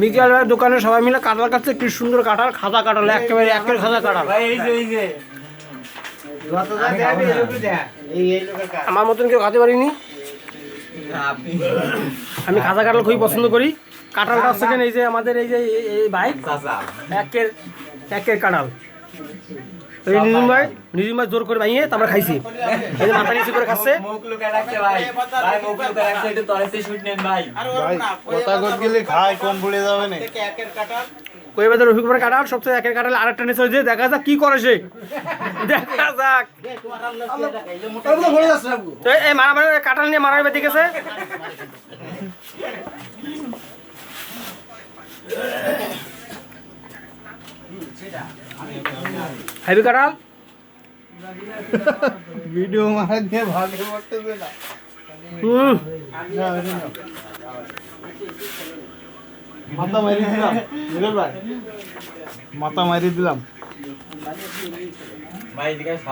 বিকেল দোকানে সবাই মিলে কাঁঠাল কাটছে, কি সুন্দর কাঁঠাল, খাজা কাঁঠাল, একেবারে একের খাজা কাঁঠাল। আমার মতন কেউ খাতে পারিনি। আমি খাজা কাঁঠাল খুবই পছন্দ করি। কাঁঠালটা হচ্ছে এই যে আমাদের এই যে এই ভাই একের কাঁঠাল, নিজুম ভাই জোর করে ভাইয়ে আমরা খাইছি। এই যে মাথা নিচু করে খাচ্ছে। রফিক ভাইয়ের কাঁঠাল সবচেয়ে একের কাঁঠাল। আরেকটা নিচে যে দেখা যাক কি করে সে, দেখা যাক। এই মারামারি কাঁঠাল নিয়ে মারামারি বেঁধে গেছে। হেভি কাঁঠাল ভিডিও মারা দিয়ে ভাগে পড়তেছে না। মাথা মারি দিলাম, মাথা মারি দিলাম।